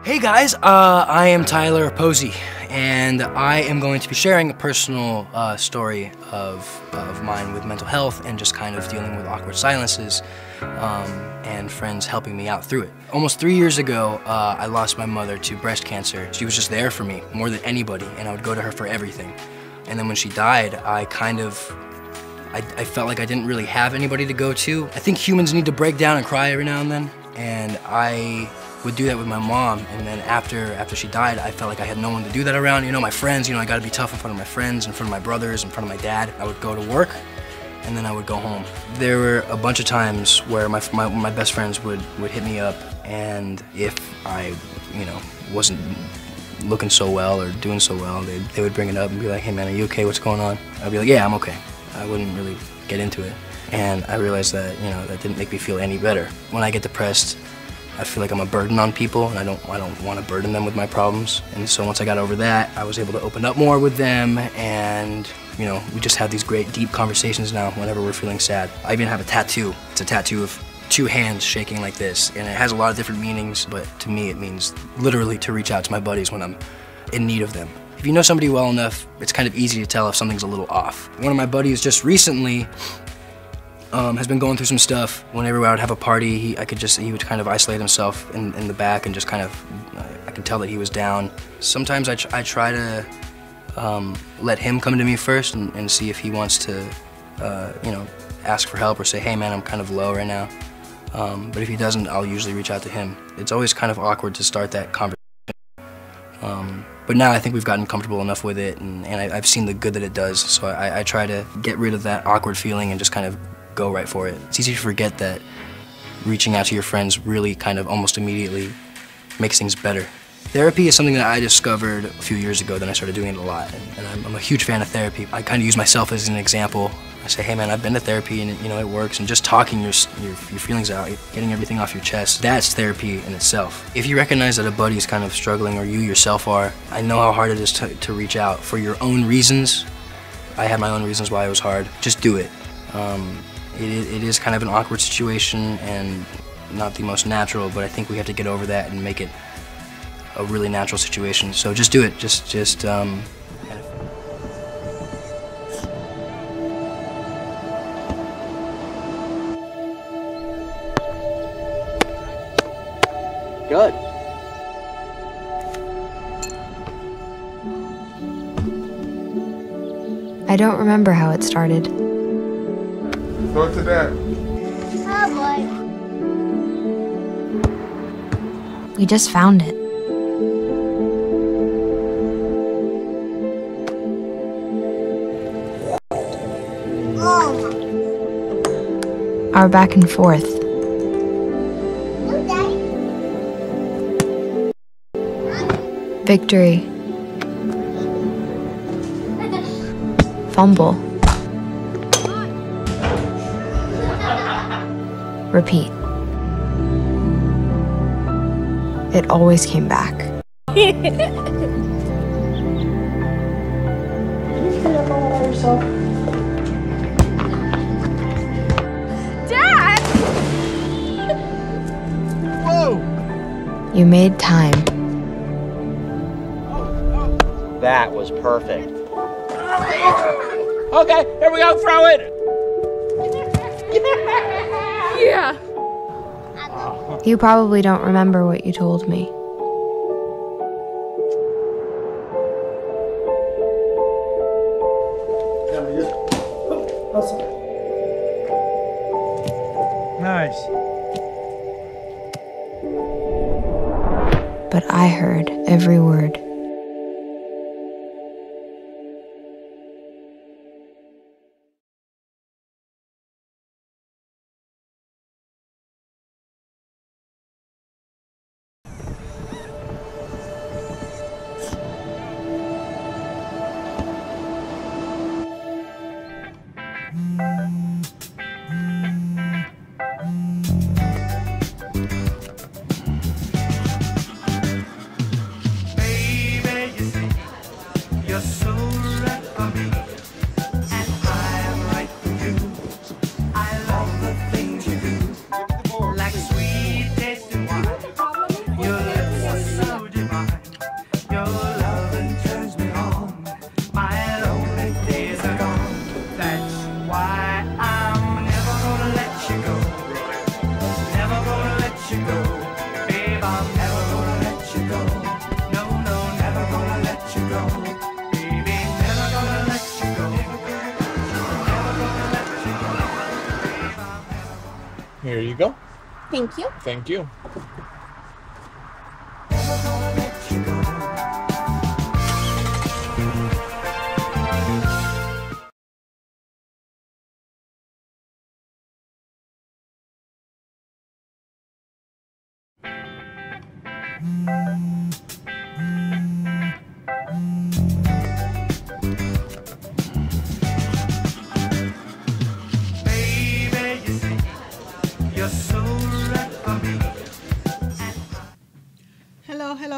Hey guys, I am Tyler Posey, and I am going to be sharing a personal story of mine with mental health and just kind of dealing with awkward silences and friends helping me out through it. Almost 3 years ago, I lost my mother to breast cancer. She was just there for me more than anybody, and I would go to her for everything. And then when she died, I felt like I didn't really have anybody to go to. I think humans need to break down and cry every now and then, and I would do that with my mom, and then after she died, I felt like I had no one to do that around. You know, my friends, I gotta be tough in front of my friends, in front of my brothers, in front of my dad. I would go to work, and then I would go home. There were a bunch of times where my best friends would hit me up, and if I, wasn't looking so well or doing so well, they would bring it up and be like, hey man, are you okay, what's going on? I'd be like, yeah, I'm okay. I wouldn't really get into it. And I realized that, that didn't make me feel any better. When I get depressed, I feel like I'm a burden on people, and I don't want to burden them with my problems. And so once I got over that, I was able to open up more with them, and we just have these great deep conversations now whenever we're feeling sad. I even have a tattoo. It's a tattoo of 2 hands shaking like this, and it has a lot of different meanings, but to me it means literally to reach out to my buddies when I'm in need of them. If you know somebody well enough, it's kind of easy to tell if something's a little off. One of my buddies just recently has been going through some stuff. Whenever I would have a party, he would kind of isolate himself in the back and just kind of, I could tell that he was down. Sometimes I try to let him come to me first and see if he wants to, ask for help or say, hey man, I'm kind of low right now. But if he doesn't, I'll usually reach out to him. It's always kind of awkward to start that conversation. But now I think we've gotten comfortable enough with it, and I've seen the good that it does, so I try to get rid of that awkward feeling and just kind of go right for it. It's easy to forget that reaching out to your friends really kind of almost immediately makes things better. Therapy is something that I discovered a few years ago, then I started doing it a lot, and I'm a huge fan of therapy. I kind of use myself as an example. I say, hey man, I've been to therapy and it works, and just talking your feelings out, getting everything off your chest, that's therapy in itself. If you recognize that a buddy is kind of struggling, or you yourself are, I know how hard it is to reach out for your own reasons. I had my own reasons why it was hard. Just do it. It is kind of an awkward situation and not the most natural, but I think we have to get over that and make it a really natural situation. So just do it. Good. I don't remember how it started. Go to that. Oh boy. We just found it. Oh. Our back and forth. Okay. Victory. Fumble. Repeat. It always came back. Dad! Whoa! You made time. That was perfect. Okay, here we go, throw it! Yeah. You probably don't remember what you told me. Nice. But I heard every word. Thank you. Thank you.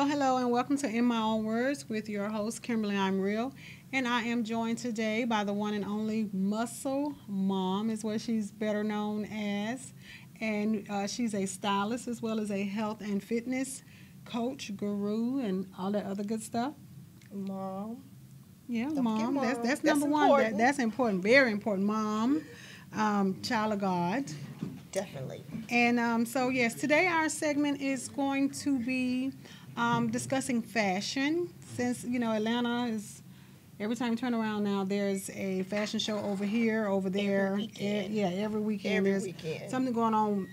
Hello, and welcome to In My Own Words with your host, Kimberly, ImReal. And I am joined today by the one and only Muscle Mom, is what she's better known as. And she's a stylist as well as a health and fitness coach, guru, and all that other good stuff. Mom. Yeah, Don't Mom. forget Mom. That's number one. Important. That's important. Very important. Mom, child of God. Definitely. And so, yes, today our segment is going to be discussing fashion. Since, Atlanta is, every time you turn around now, there's a fashion show over here, over there. Every weekend. Every weekend. Every There's weekend. something going on.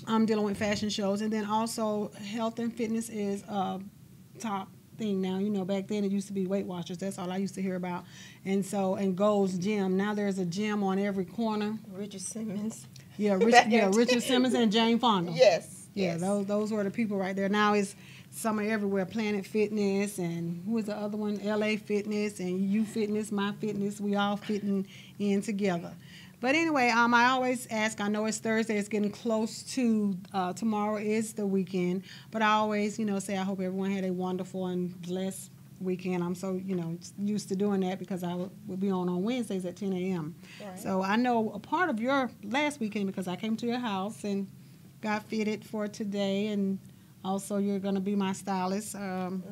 I'm dealing with fashion shows. And then also health and fitness is a top thing now. Back then it used to be Weight Watchers. That's all I used to hear about. And Gold's Gym. Now there's a gym on every corner. Richard Simmons. Yeah, Richard Simmons and Jane Fonda. Yes. Yeah, yes. those were the people right there. Now it's some are everywhere. Planet Fitness and who was the other one? LA Fitness and You Fitness, My Fitness. We all fitting in together. But anyway, I always ask. I know it's Thursday. It's getting close to tomorrow is the weekend. But I always, say I hope everyone had a wonderful and blessed weekend. I'm so, used to doing that because I would be on Wednesdays at 10 a.m. Right. So I know a part of your last weekend because I came to your house and got fitted for today, and also you're going to be my stylist. I'm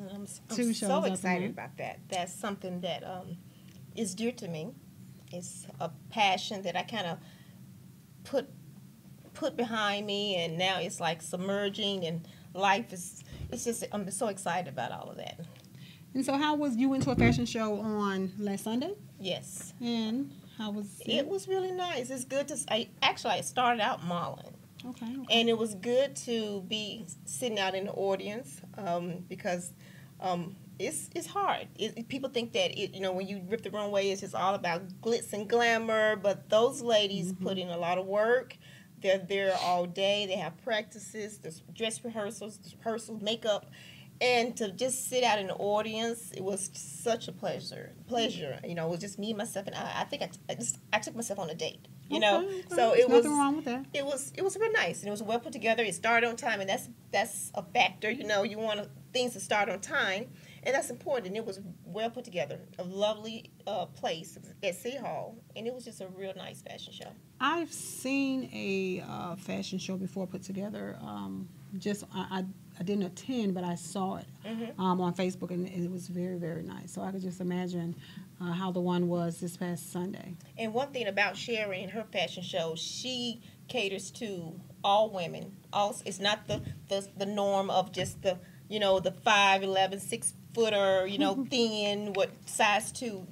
Two shows so up excited there. about that. That's something that is dear to me. It's a passion that I kind of put behind me, and now it's like submerging, and life is. It's just I'm so excited about all of that. And so, how was you went to a fashion show on last Sunday? Yes. And how was It was really nice. It's good to. I started out modeling. Okay. And it was good to be sitting out in the audience because it's hard. People think that when you rip the runway, it's just all about glitz and glamour. But those ladies put in a lot of work. They're there all day. They have practices. There's dress rehearsals, makeup. And to just sit out in the audience, it was such a pleasure. It was just me, myself, and I think I took myself on a date. Okay. So There's it was nothing wrong with that. It was real nice, and it was well put together. It started on time, and that's a factor. You want things to start on time, and that's important. And it was well put together. A lovely place at City Hall, and it was just a real nice fashion show. I've seen a fashion show before put together. I didn't attend, but I saw it on Facebook, and it was very, very nice. So I could just imagine how the one was this past Sunday. And one thing about Sherry and her fashion show, she caters to all women. It's not the norm of just the 5'11", 6-footer, thin, size 2.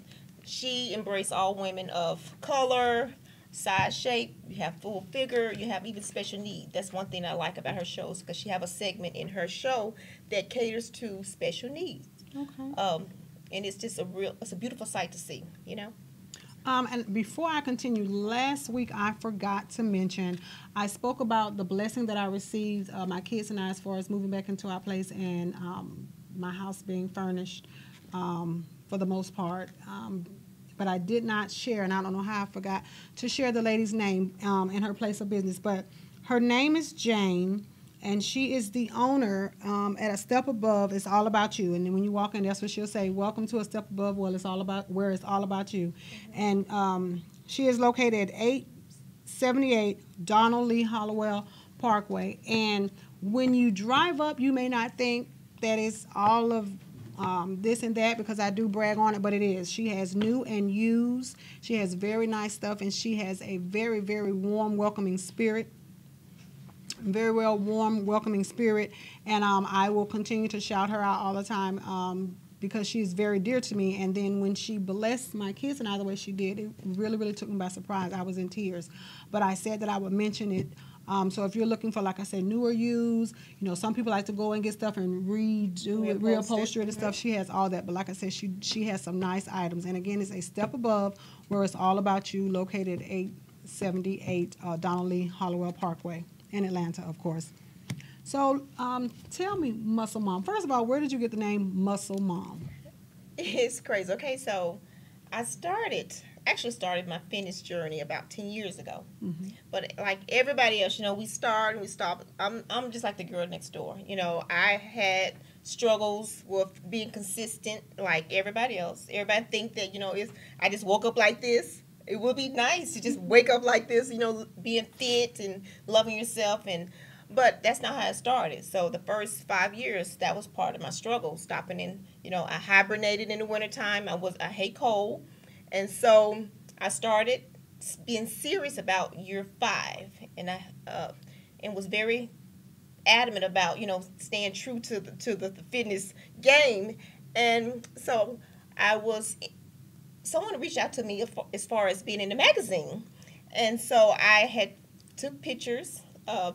She embraced all women of color, size, shape. You have full figure. You have even special needs. That's one thing I like about her shows because she have a segment in her show that caters to special needs. Okay. And it's just it's a beautiful sight to see. And before I continue, last week I forgot to mention, I spoke about the blessing that I received, my kids and I, as far as moving back into our place and my house being furnished for the most part. But I did not share, and I don't know how I forgot to share the lady's name in her place of business. But her name is Jane, and she is the owner at A Step Above. It's all about you. And then when you walk in, that's what she'll say. Welcome to A Step Above. Well, it's all about where it's all about you. And she is located at 878 Donald Lee Hollowell Parkway. And when you drive up, you may not think that it's all of this and that because I do brag on it, but it is. She has new and used. She has very nice stuff, and she has a very, very warm, welcoming spirit. Very well, warm, welcoming spirit, and I will continue to shout her out all the time because she's very dear to me. And then when she blessed my kids and I the way she did, it really, really took me by surprise. I was in tears, but I said that I would mention it So if you're looking for, like I said, newer use, you know, some people like to go and get stuff and redo it, reupholster it and stuff. She has all that. But like I said, she has some nice items. And again, it's a step above where it's all about you, located at 878 Donald Lee Hollowell Parkway in Atlanta, of course. So tell me, Muscle Mom. First of all, where did you get the name Muscle Mom? It's crazy. Okay, so I actually started my fitness journey about 10 years ago. Mm-hmm. But like everybody else, you know, we start and we stop. I'm just like the girl next door. You know, I had struggles with being consistent like everybody else. Everybody think that, you know, I just woke up like this. It would be nice to just wake up like this, you know, being fit and loving yourself, but that's not how it started. So the first 5 years, that was part of my struggle, stopping in, you know, I hibernated in the wintertime. I hate cold. And so I started being serious about year 5, and I was very adamant about, you know, staying true to the fitness game. And so someone reached out to me as far as being in the magazine. And so I had took pictures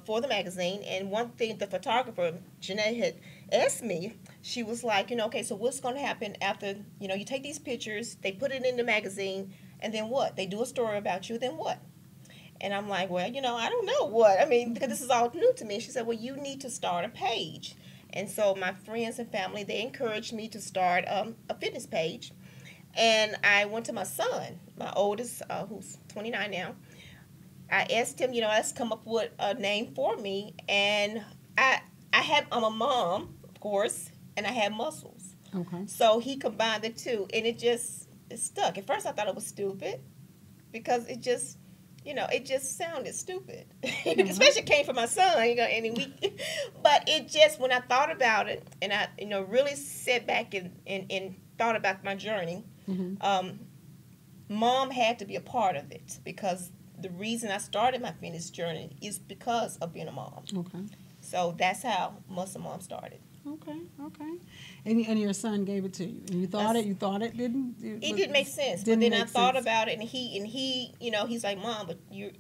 for the magazine, and one thing the photographer, Janae, had asked me, she was like, you know, okay, so what's going to happen after, you know, you take these pictures, they put it in the magazine, and then what? They do a story about you, then what? And I'm like, well, you know, I don't know what. I mean, because this is all new to me. She said, well, you need to start a page. And so my friends and family, they encouraged me to start a fitness page. And I went to my son, my oldest, who's 29 now. I asked him, you know, let's come up with a name for me. And I'm a mom, of course, and I had muscles. Okay. So he combined the two, and it stuck. At first I thought it was stupid because it just, you know, it just sounded stupid. Mm-hmm. Especially it came from my son, you know, but it just, when I thought about it and I, you know, really sat back and thought about my journey, mm-hmm. Mom had to be a part of it, because the reason I started my fitness journey is because of being a mom. Okay. So that's how Muscle Mom started. Okay. And your son gave it to you, and you thought it didn't. It didn't make sense. But then I thought about it, and he, you know, he's like, Mom, but you,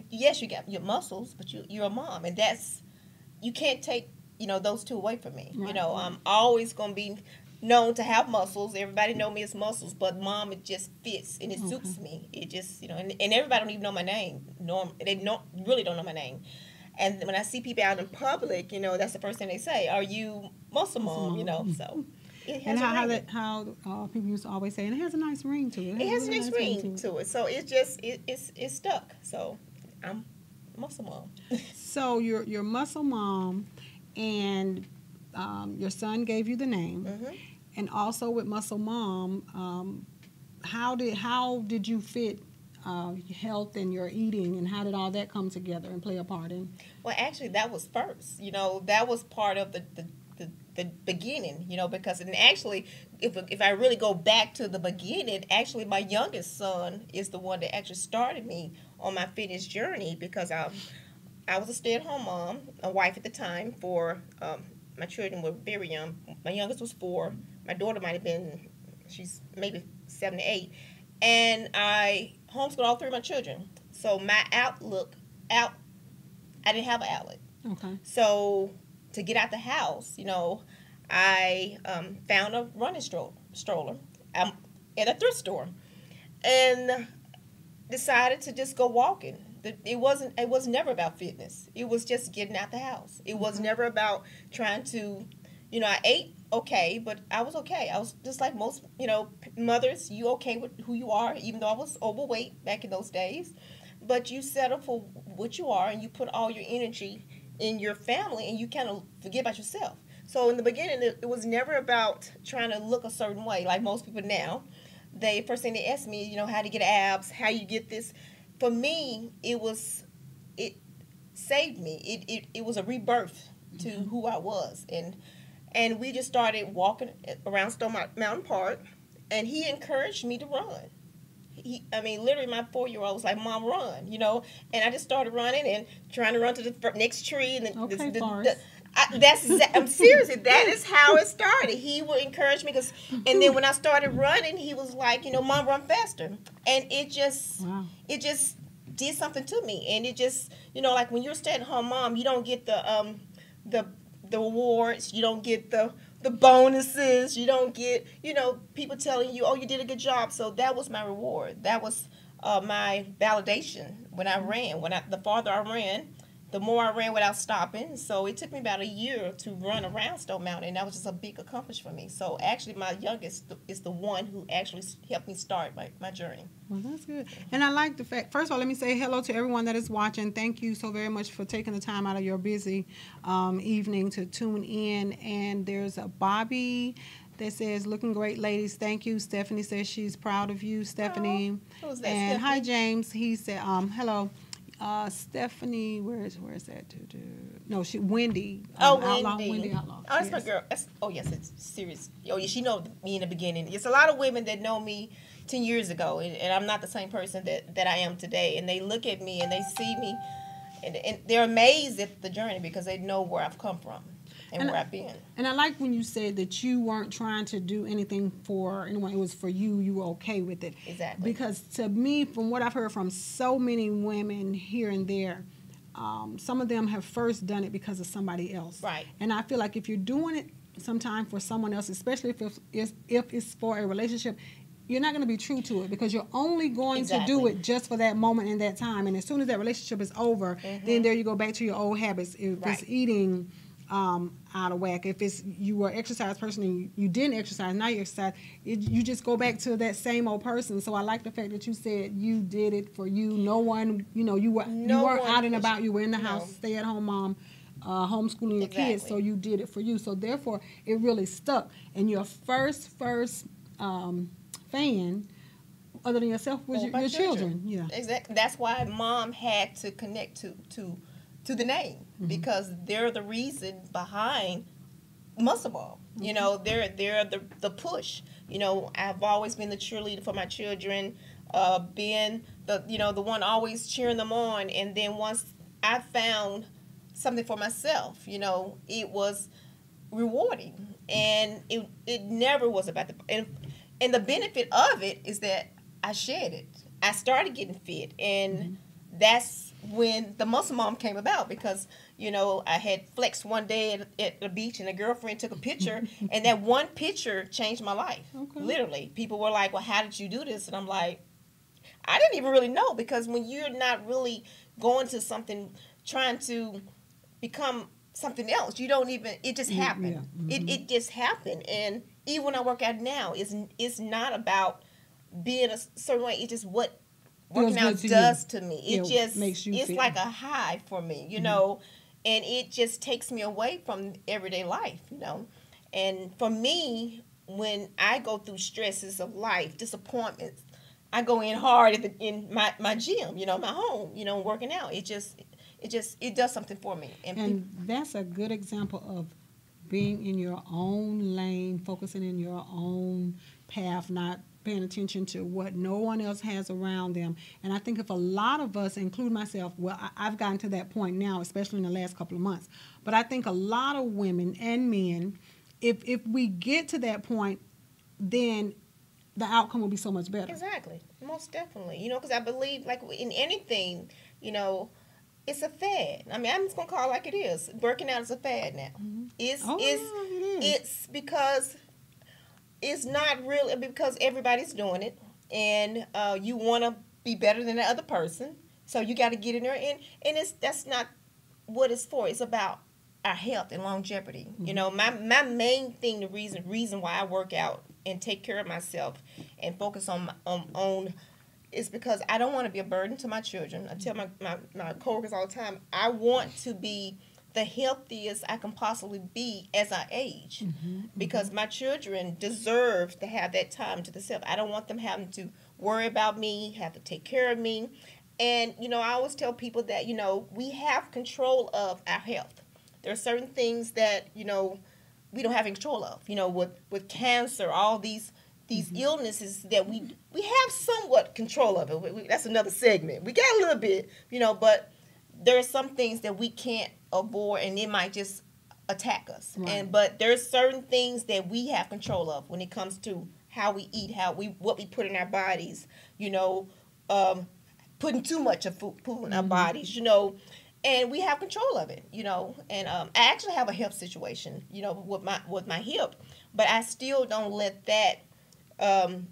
yes, you got your muscles, but you're a mom, and you can't take, you know, those two away from me. Right. You know, I'm always gonna be known to have muscles. Everybody know me as muscles, but Mom, it just fits and it suits me. It just, you know, and everybody don't even know my name. They really don't know my name. And when I see people out in public, you know, that's the first thing they say, "Are you Muscle Mom?" You know, so. It has how people used to always say, and it has a nice ring to it. It has a nice ring to it. So it's just it's stuck. So I'm Muscle Mom. So you're Muscle Mom, and your son gave you the name. Mm-hmm. And also with Muscle Mom, how did you fit health and your eating, and how did all that come together and play a part in? Well, actually, that was first. You know, that was part of the beginning. You know, because and actually, if I really go back to the beginning, actually, my youngest son is the one that actually started me on my fitness journey, because I was a stay-at-home mom, a wife at the time for. My children were very young. My youngest was 4. My daughter might have been, she's maybe 7 to 8. And I homeschooled all 3 of my children. So my I didn't have an outlet. Okay. So to get out the house, you know, I found a running stroller at a thrift store, and decided to just go walking. It was never about fitness. It was just getting out the house. It was never about trying to, you know, I ate okay, but I was okay. I was just like most, you know, mothers. You okay with who you are, even though I was overweight back in those days. But you settle for what you are, and you put all your energy in your family, and you kind of forget about yourself. So in the beginning, it was never about trying to look a certain way, like most people now. First thing they ask me, you know, how to get abs, how you get this. For me, it saved me. It was a rebirth to who I was. And we just started walking around Stone Mountain Park, and he encouraged me to run. Literally my 4-year-old was like, "Mom, run," you know. And I just started running and trying to run to the next tree. And I'm serious. That is how it started. He would encourage me, and then when I started running, he was like, you know, "Mom, run faster." And it just did something to me, and it just, you know, like when you're a stay-at-home mom, you don't get the awards, you don't get the bonuses, you don't get, you know, people telling you, oh, you did a good job. So that was my reward. That was my validation when I ran. The farther I ran, the more I ran without stopping. So it took me about a year to run around Stone Mountain, and that was just a big accomplishment for me. So actually, my youngest is the one who actually helped me start my journey. Well, that's good. And I like the fact, first of all, let me say hello to everyone that is watching. Thank you so very much for taking the time out of your busy evening to tune in. And there's a Bobby that says, looking great, ladies. Thank you. Stephanie says she's proud of you, Stephanie. Oh, who's that, and Stephanie? hi, James. He said, hello. Stephanie, where is that? No, Wendy. Wendy Outlaw. Oh, that's my girl. Yes, it's serious. Oh, yeah, she knows me in the beginning. It's a lot of women that know me 10 years ago, and I'm not the same person that I am today. And they look at me and they see me, and they're amazed at the journey because they know where I've come from and where I've been. And I like when you said that you weren't trying to do anything for anyone. It was for you. You were okay with it. Exactly. Because to me, from what I've heard from so many women here and there, some of them have first done it because of somebody else. Right. And I feel like if you're doing it sometime for someone else, especially if it's for a relationship, you're not going to be true to it because you're only going to do it just for that moment and that time. And as soon as that relationship is over, then there you go back to your old habits. If it's eating out of whack, if it's you were an exercise person and you didn't exercise, now you exercise, you just go back to that same old person. So I like the fact that you said you did it for you. No one, you weren't out and about. You were in the house, stay-at-home mom, homeschooling your kids. So you did it for you. So therefore, it really stuck. And your first fan, other than yourself, was your children. Yeah, exactly. That's why mom had to connect to the name because they're the reason behind Muscle Ball. You know, they're the push. You know, I've always been the cheerleader for my children, being the one always cheering them on. And then once I found something for myself, you know, it was rewarding, and it never was about and the benefit of it is that I shared it. I started getting fit, and that's when the Muscle Mom came about because, you know, I had flexed one day at the beach and a girlfriend took a picture and that one picture changed my life. Okay. Literally. People were like, well, how did you do this? And I'm like, I didn't even really know because when you're not really going to something, trying to become something else, you don't even, it just happened. Yeah. It just happened. And even when I work out now, it's not about being a certain way. It's just what working out does to me. It just makes you feel like a high for me, you know, and it just takes me away from everyday life, you know. And for me, when I go through stresses of life, disappointments, I go in hard in my gym, you know, my home, you know, working out. It does something for me. And that's a good example of being in your own lane, focusing in your own path, not paying attention to what no one else has around them. And I think if a lot of us, include myself, well, I've gotten to that point now, especially in the last couple of months, but I think a lot of women and men, if we get to that point, then the outcome will be so much better. Exactly. Most definitely. You know, because I believe, like, in anything, you know, it's a fad. I mean, I'm just going to call it like it is. Working out is a fad now. It's because it's not really because everybody's doing it, and you want to be better than the other person, so you got to get in there, and that's not what it's for. It's about our health and longevity. You know, my main thing, the reason why I work out and take care of myself and focus on is because I don't want to be a burden to my children. I tell my coworkers all the time, I want to be the healthiest I can possibly be as I age, because my children deserve to have that time to themselves. I don't want them having to worry about me, have to take care of me. And, you know, I always tell people that, you know, we have control of our health. There are certain things that, you know, we don't have control of, you know, with cancer, all these illnesses that we have somewhat control of it. That's another segment. We got a little bit, you know, but there are some things that we can't avoid, and it might just attack us. Right. But there's certain things that we have control of when it comes to how we eat, what we put in our bodies, you know, putting too much of food in our bodies, you know, and we have control of it, you know. And I actually have a health situation, you know, with my hip, but I still don't let that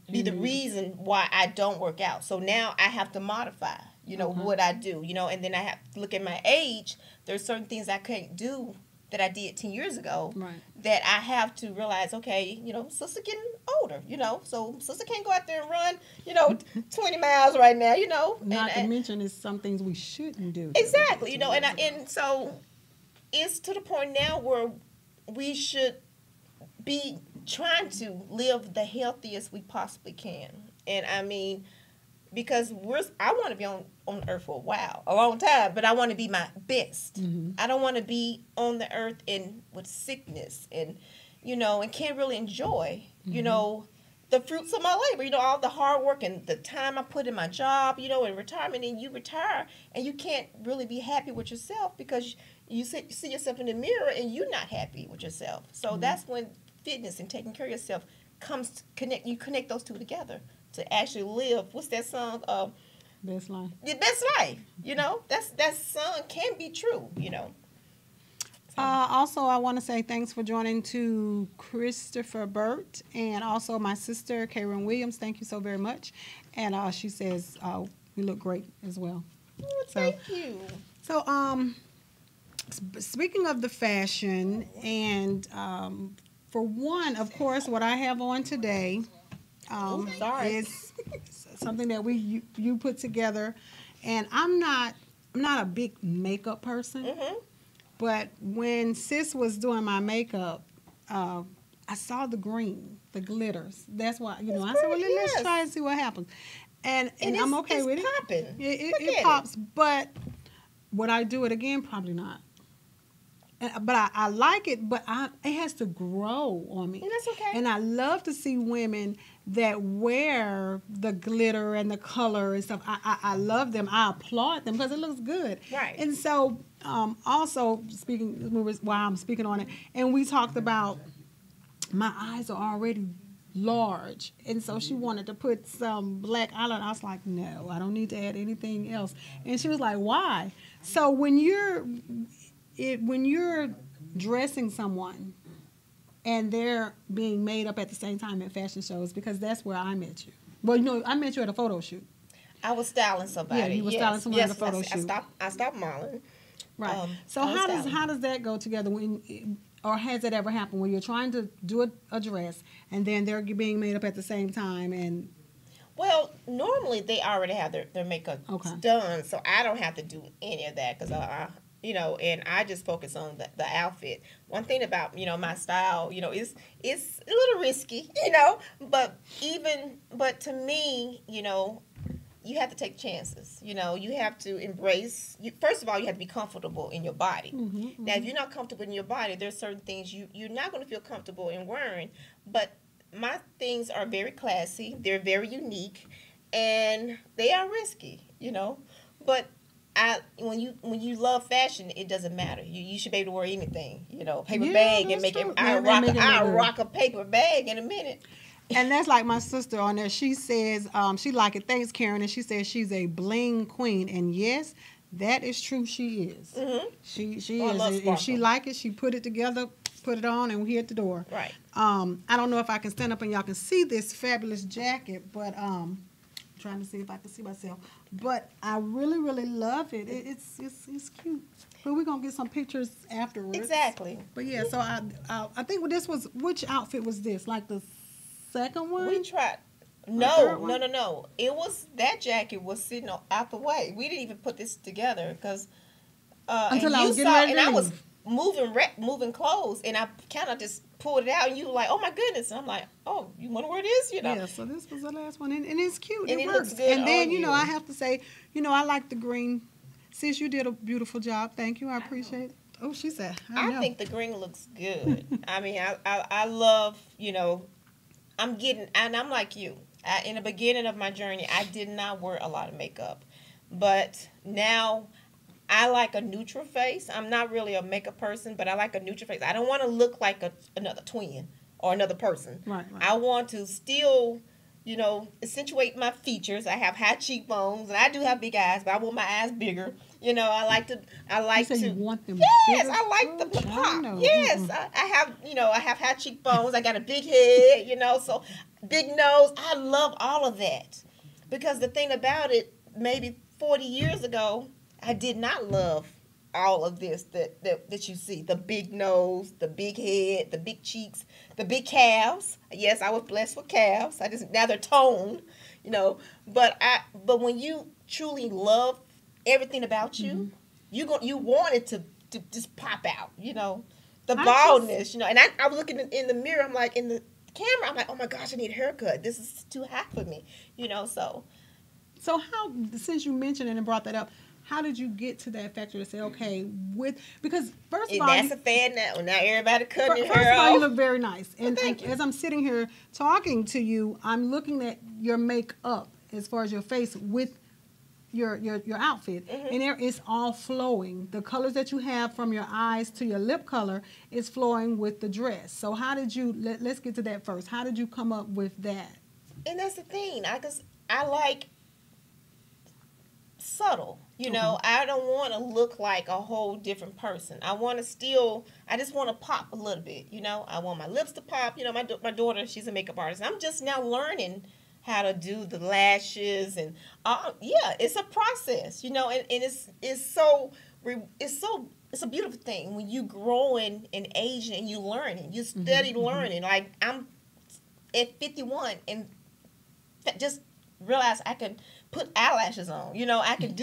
be the reason why I don't work out. So now I have to modify, you know, what I do, you know, and then I have to look at my age. There's certain things I can't do that I did 10 years ago that I have to realize, okay, you know, sister getting older, you know, so sister can't go out there and run, you know, 20 miles right now, you know. Not to mention it's some things we shouldn't do. Exactly, you know, and so it's to the point now where we should be trying to live the healthiest we possibly can. And I mean, because I want to be on earth for a long time, but I want to be my best. I don't want to be on the earth with sickness and, you know, and can't really enjoy, you know, the fruits of my labor, you know, all the hard work and the time I put in my job, you know, in retirement, and you retire and you can't really be happy with yourself because you see yourself in the mirror and you're not happy with yourself. So that's when fitness and taking care of yourself you connect those two together to actually live. What's that song? Best life. Your best life. You know, that song can be true. You know. Also, I want to say thanks for joining to Christopher Burt and also my sister Karen Williams. Thank you so very much. And she says we look great as well. Oh, thank you. So speaking of the fashion, and for one, of course, what I have on today. Is something that you put together, and I'm not a big makeup person, but when sis was doing my makeup, I saw the green, the glitters. That's why, you know, I said, well, let's try and see what happens, and I'm okay with it. It pops, but would I do it again? Probably not. But I like it, but it has to grow on me. And that's okay. And I love to see women that wear the glitter and the color and stuff. I love them. I applaud them because it looks good. Right. And so also while I'm speaking on it, and we talked about my eyes are already large. And so she wanted to put some black eyeliner. I was like, no, I don't need to add anything else. And she was like, why? So when you're dressing someone and they're being made up at the same time at fashion shows, because that's where I met you. Well, you know, I met you at a photo shoot. I was styling somebody. Yeah, you were styling someone at a photo shoot. I stopped modeling. Right. So how does that go together or has it ever happened where you're trying to do a dress and then they're being made up at the same time? And well, normally they already have their makeup done, so I don't have to do any of that because you know, and I just focus on the outfit. One thing about, you know, my style, you know, it's a little risky, you know, but to me, you know, you have to take chances. You know, you have to embrace. First of all, you have to be comfortable in your body. Now, if you're not comfortable in your body, there's certain things you're not going to feel comfortable in wearing. But my things are very classy. They're very unique, and they are risky. You know, but when you love fashion, it doesn't matter. You should be able to wear anything. You know, paper bag and make it. I'll rock a paper bag in a minute. And that's like my sister on there. She says she like it. Thanks, Karen. And she says she's a bling queen. And yes, that is true. She is. She is. If she like it, she put it together, put it on, and we're at the door. Right. I don't know if I can stand up and y'all can see this fabulous jacket, but I'm trying to see if I can see myself. But I really, really love it. It's cute. But we're gonna get some pictures afterwards. Exactly. But yeah, so I think which outfit was this? Like the second one? We tried. No. It was that jacket was sitting out the way. We didn't even put this together because until I was getting ready. And I was moving clothes, and I kind of just pulled it out, and you were like, "Oh my goodness!" And I'm like, "Oh, you want to wear this?" You know. Yeah. So this was the last one, and it's cute. And it works. looks good. And then you know, I have to say, you know, I like the green. Sis, you did a beautiful job. Thank you. I appreciate it. Oh, she said. I think the green looks good. I mean, I love, you know. I'm like you. In the beginning of my journey, I did not wear a lot of makeup. But now I like a neutral face. I'm not really a makeup person, but I like a neutral face. I don't want to look like another twin or another person. Right. I want to still accentuate my features. I have high cheekbones, and I do have big eyes, but I want my eyes bigger. You want them Yes, bigger? I like the Oh, child, pop. no. Yes, Mm-mm. I have high cheekbones. I got a big head, so big nose. I love all of that because the thing about it, maybe 40 years ago, I did not love all of this that you see. The big nose, the big head, the big cheeks, the big calves. Yes, I was blessed with calves. Now they're toned, but when you truly love everything about you, you want it to just pop out, the baldness, and I was looking in the mirror, I'm like, in the camera, I'm like, oh my gosh, I need a haircut. This is too hot for me, So how, since you mentioned it and brought that up, how did you get to that factor to say, okay, because first of all, that's a fad now. Now everybody cutting their first hair of all, off. you look very nice. And thank you. as I'm sitting here talking to you, I'm looking at your makeup as far as your face with your outfit, and it's all flowing. The colors that you have from your eyes to your lip color is flowing with the dress. So how did you? Let's get to that first. How did you come up with that? And that's the thing. I like subtle. I don't want to look like a whole different person. I just want to pop a little bit. I want my lips to pop. My daughter, she's a makeup artist. I'm just now learning how to do the lashes, and it's a process, and it's a beautiful thing when you growing and aging and you learning, you steady learning. Like I'm at 51 and just realized I could put eyelashes on. I could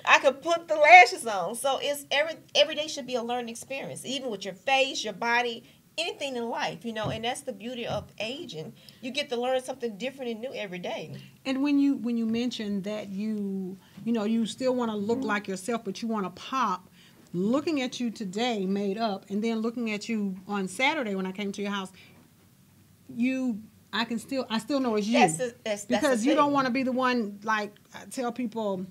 I could put the lashes on. So it's every day should be a learning experience, even with your face, your body, anything in life, and that's the beauty of aging. You get to learn something different and new every day. And when you mentioned that you still want to look like yourself, but you want to pop, looking at you today made up, and then looking at you on Saturday when I came to your house, I still know it's you. Because you don't want to be the one, like, I tell people,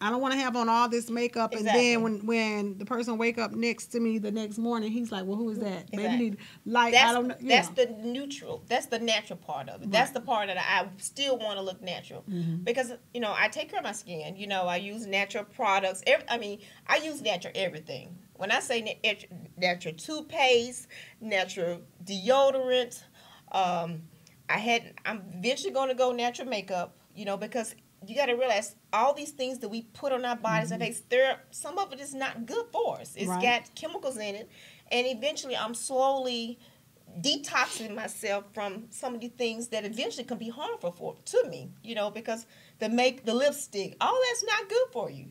I don't want to have on all this makeup, Exactly. and then when the person wake up next to me the next morning, he's like, well, who is that? Exactly. Maybe you need, like, that's, I don't know. That's the neutral. That's the natural part of it. Right. That's the part that I still want to look natural. Because, I take care of my skin. I use natural products. I use natural everything. When I say natural toothpaste, natural deodorant, I'm eventually going to go natural makeup, because you got to realize all these things that we put on our bodies and face, some of it is not good for us. It's got chemicals in it, and eventually I'm slowly detoxing myself from some of the things that eventually can be harmful to me, because the lipstick, all that's not good for you,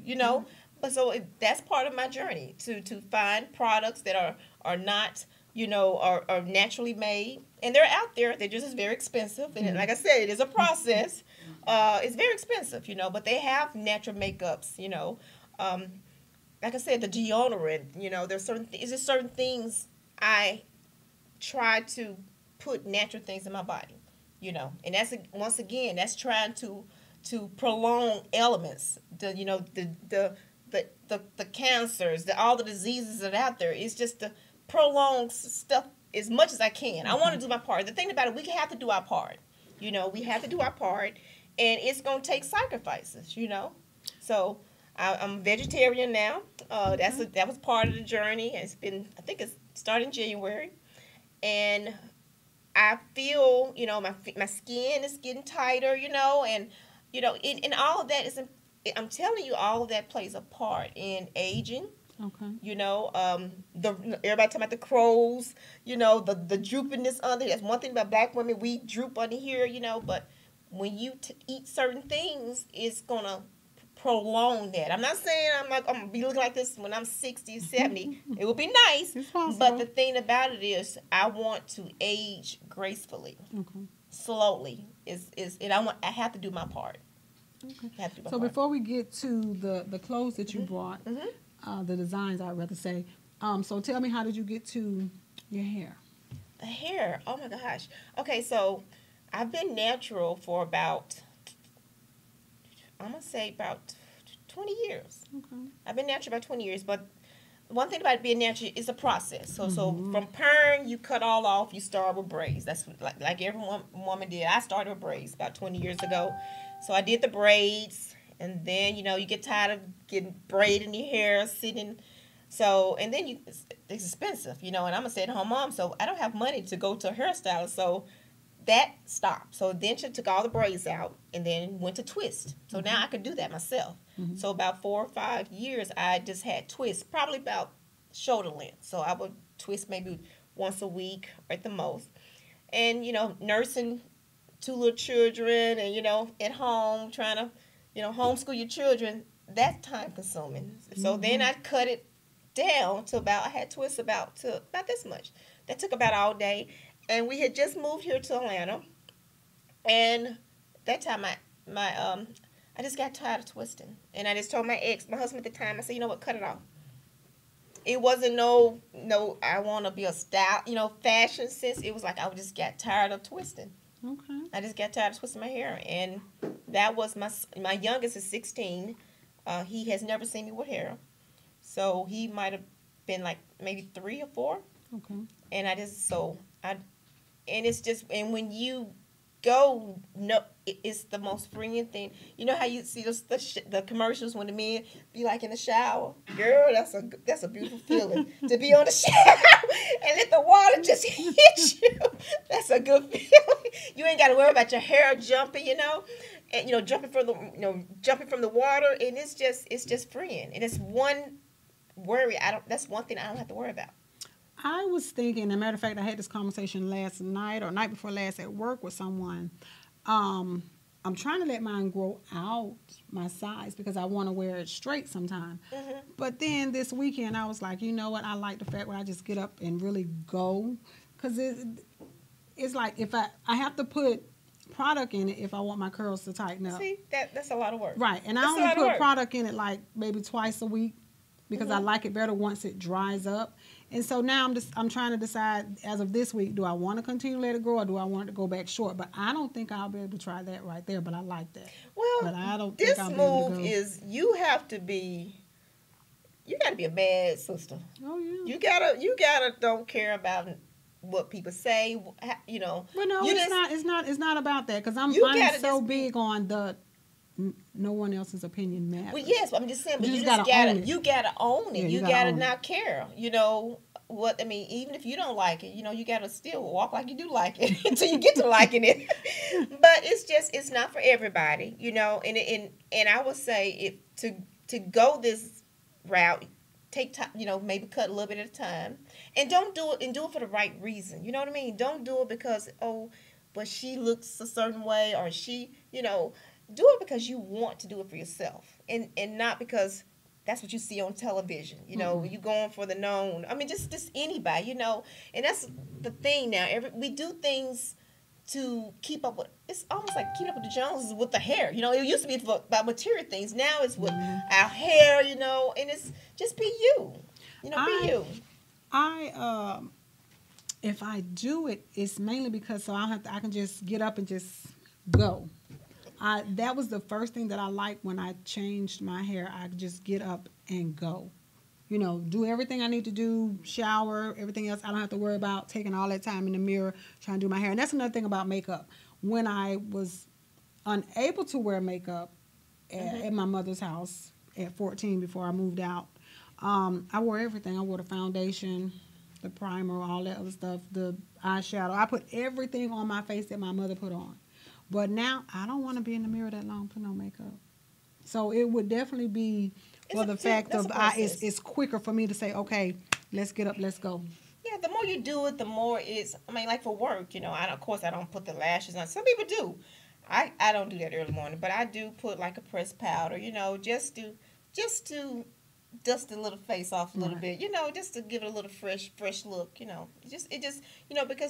But so that's part of my journey to find products that are not, are naturally made, and they're out there. They're just very expensive, and like I said, it is a process. It's very expensive, but they have natural makeups, like I said, the deodorant, there's certain things I try to put natural things in my body, and that's, once again, that's trying to prolong elements, the cancers, all the diseases that are out there. It's just to prolong stuff as much as I can. I want to do my part. The thing about it, we have to do our part. We have to do our part, and it's going to take sacrifices, So I'm vegetarian now. That was part of the journey. I think it's starting January, and I feel, my skin is getting tighter, and all of that is, I'm telling you, all of that plays a part in aging. Okay. Everybody talking about the crows, the droopiness under. That's one thing about black women. We droop under here, but when you eat certain things, it's gonna prolong that. I'm not saying I'm gonna be looking like this when I'm 60, 70. It would be nice, but the thing about it is, I want to age gracefully, slowly. I have to do my part. Okay. So before we get to the clothes that you brought, the designs, I'd rather say. So tell me, how did you get to your hair? The hair, oh my gosh. Okay, so I've been natural for about, I'm going to say about 20 years. Okay. I've been natural about 20 years, but one thing about being natural is a process. So from perm, you cut all off. You start with braids. That's what, like every woman did. I started with braids about 20 years ago. So I did the braids, and then you get tired of getting braid in your hair, sitting. So and then it's expensive, and I'm a stay-at-home mom, so I don't have money to go to a hairstylist. So that stopped. So then she took all the braids out and then went to twist. So now I could do that myself. So about 4 or 5 years, I just had twists, probably about shoulder length. So I would twist maybe once a week at the most. And, nursing 2 little children and, at home trying to, homeschool your children, that's time consuming. So then I cut it down to I had twists about this much. That took about all day. And we had just moved here to Atlanta, and that time I just got tired of twisting, and I just told my husband at the time, I said, you know what, cut it off. It wasn't no I want to be a style, fashion sense. It was like I just got tired of twisting. Okay. I just got tired of twisting my hair, and that was my youngest is 16. He has never seen me with hair, so he might have been like maybe 3 or 4. Okay. And and it's just, and when you go, it's the most freeing thing. You know how you see the commercials when the men be like in the shower? Girl, that's a beautiful feeling to be on the shower and let the water just hit you. That's a good feeling. You ain't got to worry about your hair jumping, and jumping from the water, and it's just freeing. And it's one worry that's one thing I don't have to worry about. I was thinking, as a matter of fact, I had this conversation last night or night before last at work with someone. I'm trying to let mine grow out my size because I want to wear it straight sometime. But then this weekend I was like, you know what? I like the fact when I just get up and really go, because it's like if I have to put product in it if I want my curls to tighten up. See, that's a lot of work. Right, and I only put product in it like maybe twice a week because I like it better once it dries up. And so now I'm trying to decide as of this week, do I want to continue to let it grow or do I want it to go back short? But I don't think I'll be able to try that right there, but I like that. Well, but I don't this think I'll be able to move go. is you got to be a bad sister. Oh yeah. You gotta don't care about what people say, But no, you it's not about that because I'm so big on the no one else's opinion matters. Well, yes, I'm just saying, but you gotta own it. You gotta own it. Yeah, you gotta not care. What I mean, even if you don't like it, you gotta still walk like you do like it until you get to liking it. But it's not for everybody, And I would say to go this route, take time, maybe cut a little bit at a time, and don't do it for the right reason. You know what I mean? Don't do it because but she looks a certain way or she, do it because you want to do it for yourself and not because that's what you see on television. You going for the known. I mean, just anybody, and that's the thing now. We do things to keep up with. It's almost like keep up with the Joneses with the hair. It used to be about material things. Now it's with our hair. And it's just be you. Be you. If I do it, it's mainly because so I can just get up and just go. That was the first thing that I liked when I changed my hair. I could just get up and go. Do everything I need to do, shower, everything else. I don't have to worry about taking all that time in the mirror trying to do my hair. And that's another thing about makeup. When I was unable to wear makeup at my mother's house at 14 before I moved out, I wore everything. I wore the foundation, the primer, all that other stuff, the eyeshadow. I put everything on my face that my mother put on. But now I don't want to be in the mirror that long for no makeup. So it would definitely be for the fact of it's quicker for me to say, okay, let's get up, let's go. Yeah, the more you do it, the more like for work, of course I don't put the lashes on. Some people do. I don't do that early morning, but I do put like a pressed powder, just to dust the little face off a little bit, just to give it a little fresh look, because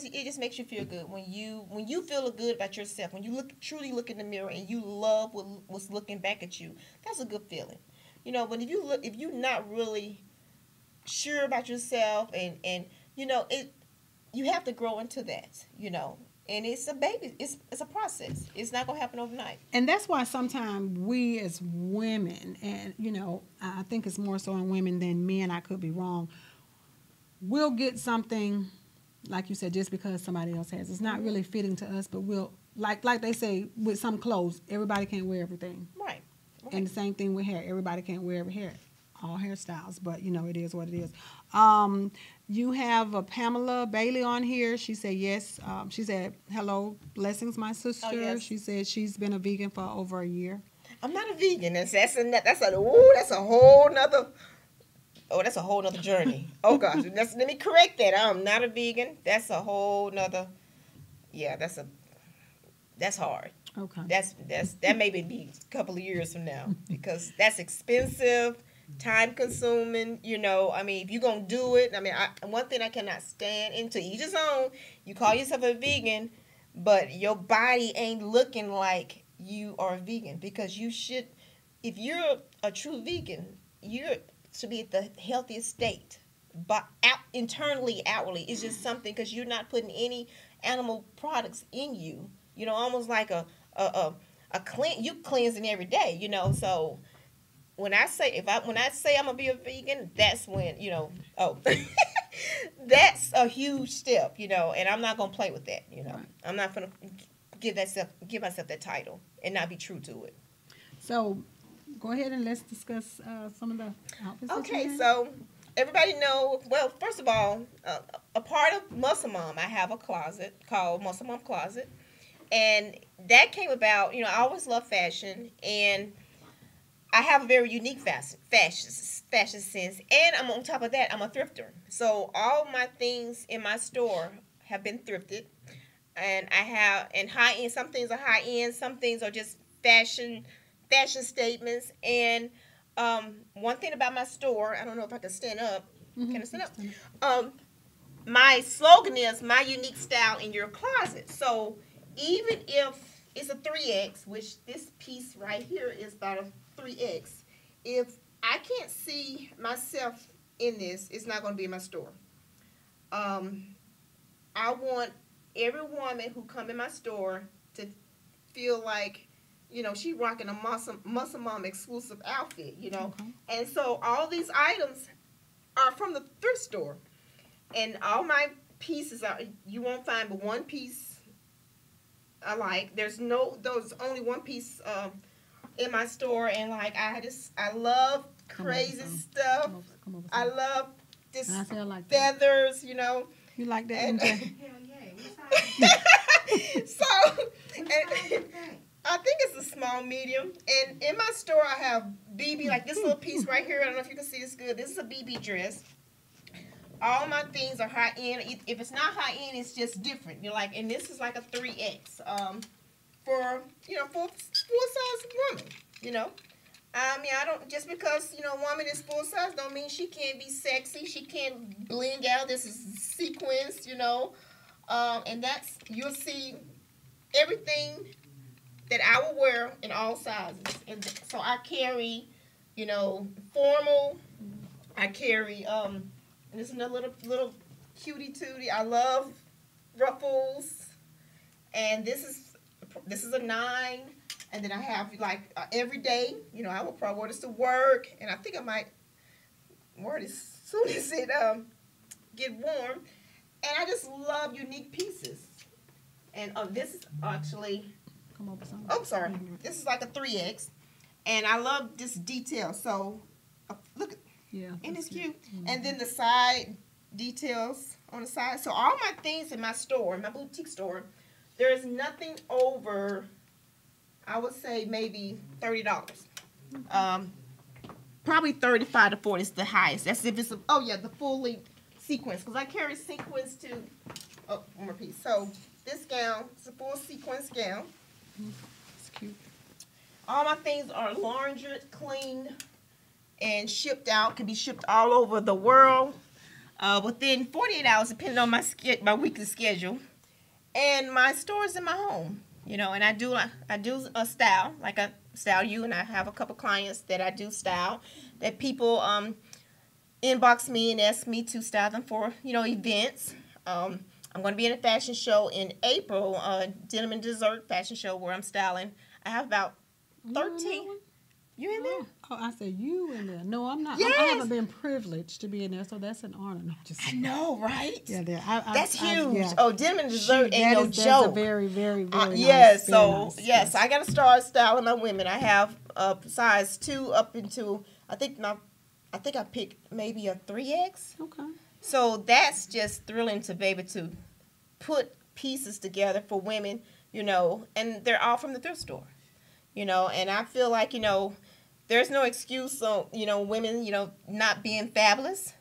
it just makes you feel good when you feel good about yourself, when you truly look in the mirror and you love what's looking back at you. That's a good feeling, But if you're not really sure about yourself and you have to grow into that, And it's a baby. It's a process. It's not gonna happen overnight. And that's why sometimes we as women, and you know, I think it's more so in women than men, I could be wrong, we'll get something, like you said, just because somebody else has. It's not really fitting to us, but we'll, like they say, with some clothes, everybody can't wear everything. Right. And the same thing with hair. Everybody can't wear every hair, all hairstyles, but you know, it is what it is. You have Pamela Bailey on here. She said yes. She said, hello, blessings, my sister. Oh, yes. She said she's been a vegan for over a year. I'm not a vegan. That's a whole nother journey. Oh gosh, let me correct that. I'm not a vegan. That's a whole nother. Yeah, that's hard. Okay. That may be a couple of years from now because that's expensive, time consuming. You know, I mean, if you're gonna do it, I mean, one thing I cannot stand, and to each his own. You call yourself a vegan, but your body ain't looking like you are a vegan because you should. If you're a true vegan, you should be at the healthiest state, but internally, outwardly, it's just something because you're not putting any animal products in you. You know, almost like a you cleansing every day. You know, so when I say I'm gonna be a vegan, that's when that's a huge step. You know, and I'm not gonna play with that. You know, right. I'm not gonna give myself that title and not be true to it. So, go ahead and let's discuss some of the outfits. Okay, so everybody know. Well, first of all, a part of Muscle Mom, I have a closet called Muscle Mom Closet. And that came about, you know, I always love fashion, and I have a very unique fashion sense, and I'm on top of that, I'm a thrifter. So all my things in my store have been thrifted, and high end. Some things are high end, some things are just fashion statements. And one thing about my store, I don't know if I can stand up. Can I stand up? My slogan is my unique style in your closet. So even if it's a 3X, which this piece right here is about a 3X, if I can't see myself in this, it's not going to be in my store. I want every woman who come in my store to feel like, you know, she rocking a Muscle Mom exclusive outfit, you know. Okay. And so all these items are from the thrift store. And all my pieces you won't find but one piece I like. There's only one piece in my store, and like I love crazy stuff. Come over, I love this like feathers, you know. You like that? And, hell yeah. So, and I think it's a small medium. And in my store, I have BB, like this little piece right here. I don't know if you can see this good. This is a BB dress. All my things are high end. If it's not high end, it's just different. You're like, and this is like a 3X for full size woman. You know, I mean, I don't just because a woman is full size don't mean she can't be sexy. She can't bling out. This is sequence, and you'll see everything that I will wear in all sizes. And so I carry, formal. I carry and this is another little cutie tootie. I love ruffles, and this is a 9. And then I have like every day. I will probably wear this to work, and I think I might wear it as soon as it get warm. And I just love unique pieces. And this is actually. Come over some. Oh, sorry. This is like a 3X, and I love this detail. So look at. Yeah. Isn't this cute? Mm-hmm. And then the side details on the side. So all my things in my store, in my boutique store, there is nothing over, I would say maybe $30. Probably 35 to 40 is the highest. That's if it's the full length sequence. Because I carry sequence too. Oh, one more piece. So this gown is a full sequence gown. It's cute. All my things are laundered, cleaned, and shipped out. Can be shipped all over the world within 48 hours, depending on my weekly schedule. And my store is in my home, and I do a style, like I style you, and I have a couple clients that I do style, that people inbox me and ask me to style them for, events. I'm I'm going to be in a fashion show in April, Denim and Dessert fashion show where I'm styling. I have about 13. You in there? Oh, I said you in there. No, I'm not. Yes. I haven't been privileged to be in there, so that's an honor. No, just I know, right? yeah, there. That's huge. Yeah. Oh, Denim and Dessert ain't no That's a joke. very, very, very nice. Yes, very so nice. yes, I got to start styling my women. I have size 2 up into I think I picked maybe a 3X. Okay. So that's just thrilling to be able to put pieces together for women, you know, and they're all from the thrift store, you know, and I feel like, you know, there's no excuse on, you know, women, you know, not being fabulous,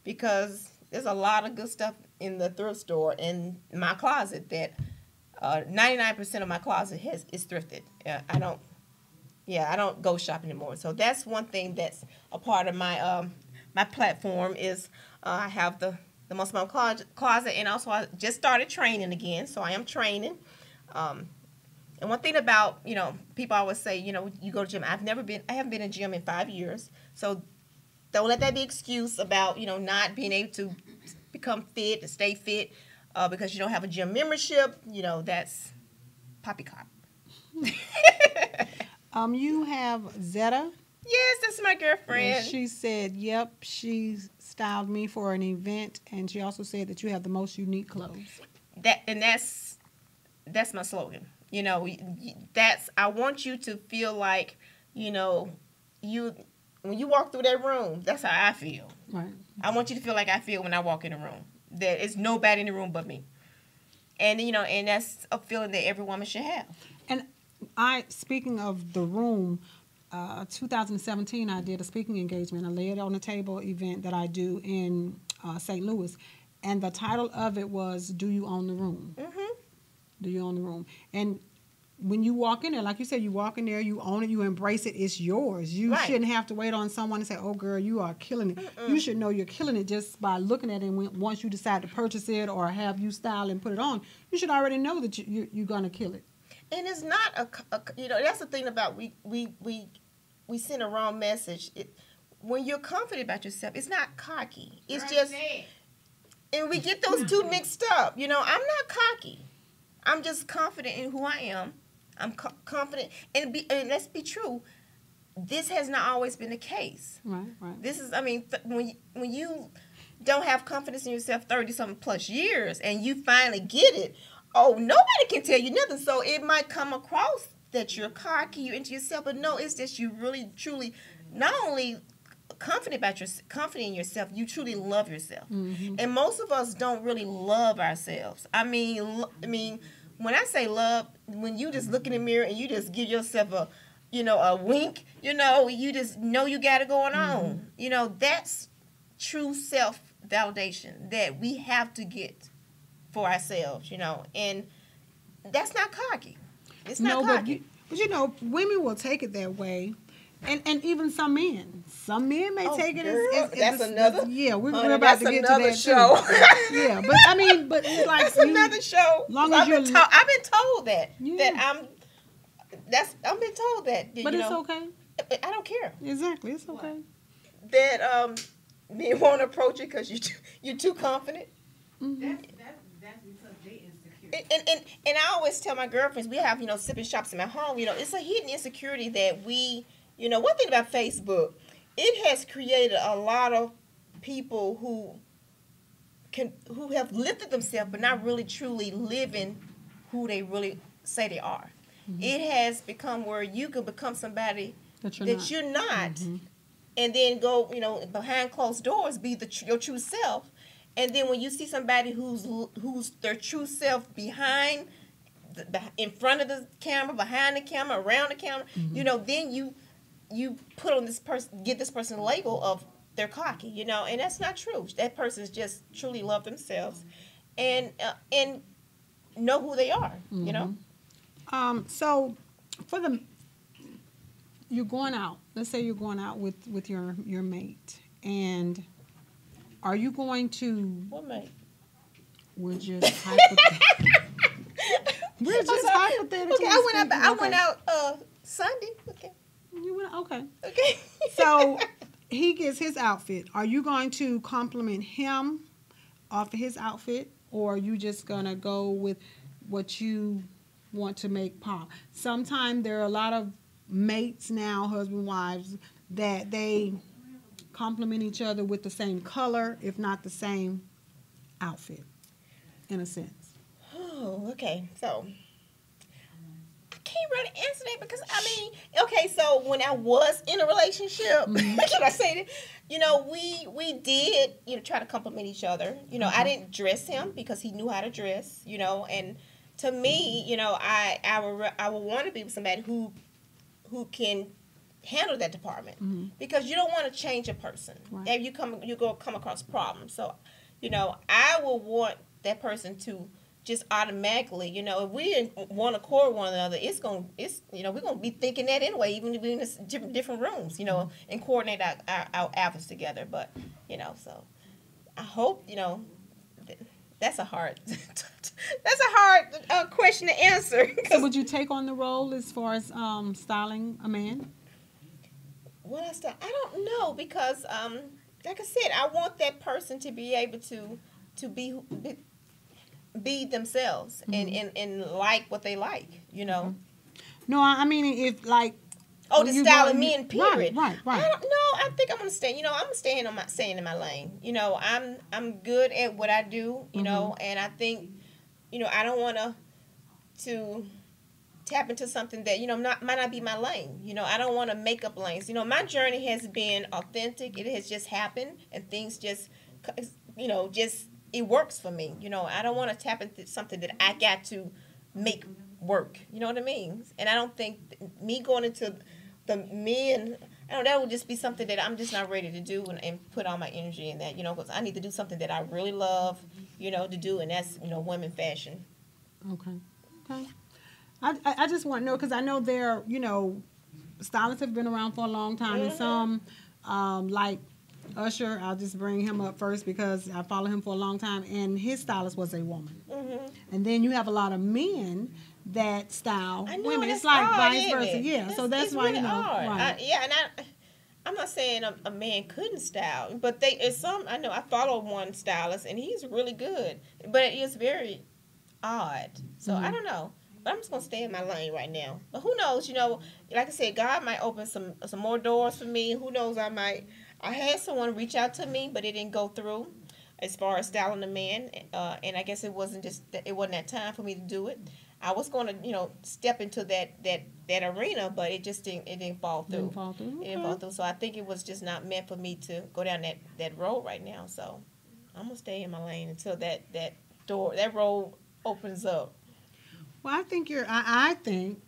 because there's a lot of good stuff in the thrift store in my closet that 99% of my closet is thrifted. I don't go shopping anymore. So that's one thing that's a part of my my platform is I have the Muscle Mom closet, and also I just started training again, so I am training. And one thing about, you know, people always say, you know, you go to gym. I haven't been in a gym in 5 years, so don't let that be excuse about, you know, not being able to become fit, to stay fit, because you don't have a gym membership. You know, that's poppycock. You have Zeta. Yes, that's my girlfriend. And she said, yep, she styled me for an event, and she also said that you have the most unique clothes. That's my slogan. You know, I want you to feel like, you know, when you walk through that room, that's how I feel. Right. I want you to feel like I feel when I walk in the room. That it's nobody in the room but me. And, you know, and that's a feeling that every woman should have. And speaking of the room, 2017, I did a speaking engagement, a lay it on the table event that I do in St. Louis. And the title of it was, Do You Own the Room? Mm-hmm. Do you own the room? And when you walk in there, like you said, you walk in there, you own it, you embrace it, it's yours. You Right. shouldn't have to wait on someone to say, oh, girl, you are killing it. Mm-mm. You should know you're killing it just by looking at it. And once you decide to purchase it or have you style and put it on, you should already know that you're going to kill it. And it's not you know, that's the thing about we send a wrong message. When you're confident about yourself, it's not cocky. It's just, and we get those two mixed up. You know, I'm not cocky. I'm just confident in who I am. I'm confident, and let's be true. This has not always been the case. Right. This is, I mean, when you don't have confidence in yourself 30-something plus years, and you finally get it, oh, nobody can tell you nothing. So it might come across that you're cocky, you're into yourself, but no, it's just you really, truly, not only confident in yourself, you truly love yourself. Mm-hmm. And most of us don't really love ourselves. I mean, when I say love, when you just look in the mirror and you just give yourself a wink, you just know you got it going on. Mm-hmm. That's true self-validation that we have to get for ourselves, and that's not cocky. It's not cocky. But women will take it that way. And even some men. Some men may take it as that's another. Yeah, we're about to get to that show. Too. Yeah, but it's like that's another show. Long as I've been told that I've been told that. But it's okay. I don't care. Exactly, it's okay. That men won't approach it because you're too confident. Mm-hmm. That's because they insecure. And I always tell my girlfriends, we have sipping shops in my home. It's a hidden insecurity that we. One thing about Facebook, it has created a lot of people who have lifted themselves but not really truly living who they really say they are. Mm-hmm. It has become where you can become somebody that you're not, mm-hmm. and then go, behind closed doors, be your true self. And then when you see somebody who's their true self in front of the camera, behind the camera, around the camera, mm-hmm. Then you put on this person, give this person a label of they're cocky, and that's not true. That person's just truly love themselves and know who they are, mm-hmm. So for you're going out. Let's say you're going out with your mate, and are you going to? What mate? We're just hypothetical. Okay, I went out Sunday. Okay. You went okay. Okay. So he gets his outfit. Are you going to compliment him off of his outfit, or you just gonna go with what you want to make pop. Sometimes there are a lot of mates now, husband, wives, that they complement each other with the same color, if not the same outfit, in a sense. Oh, okay. So I can't really answer that because I mean, okay. So when I was in a relationship, can I say that? You know, we did try to compliment each other. You know, I didn't dress him because he knew how to dress. You know, and to me, I would want to be with somebody who can handle that department because you don't want to change a person. Right. If you go come across problems. So, I will want that person to just automatically, if we want to accord one another, we're gonna be thinking that anyway, even if we're in different rooms, and coordinate our efforts together. But, so I hope, that's a hard question to answer. So would you take on the role as far as styling a man? What I don't know because, like I said, I want that person to be able to be themselves and like what they like, No, I mean if like. Oh, the style of men, period. Right. I don't know. I think I'm gonna stay. I'm staying in my lane. I'm good at what I do. And I think, I don't want to tap into something that might not be my lane. I don't want to make up lanes. My journey has been authentic. It has just happened, and things just it works for me. I don't want to tap into something that I got to make work. You know what I mean? And I don't think me going into the men, that would just be something that I'm just not ready to do and put all my energy in that. Because I need to do something that I really love, to do, and that's women fashion. Okay. I just want to know because I know there, stylists have been around for a long time, and some like Usher, I'll just bring him up first because I follow him for a long time, and his stylist was a woman. And then you have a lot of men that style women. It's like vice versa. Yeah, so that's why really hard. Right. And I'm not saying a man couldn't style, but it's some. I know I follow one stylist, and he's really good, but it is very odd. So I don't know. But I'm just gonna stay in my lane right now. But who knows? Like I said, God might open some more doors for me. Who knows? I had someone reach out to me, but it didn't go through as far as styling a man. And I guess it wasn't that time for me to do it. I was going to, step into that arena, but it just didn't fall through. Didn't fall through. It didn't fall through. So I think it was just not meant for me to go down that road right now. So I'm gonna stay in my lane until that road opens up. Well, I think I think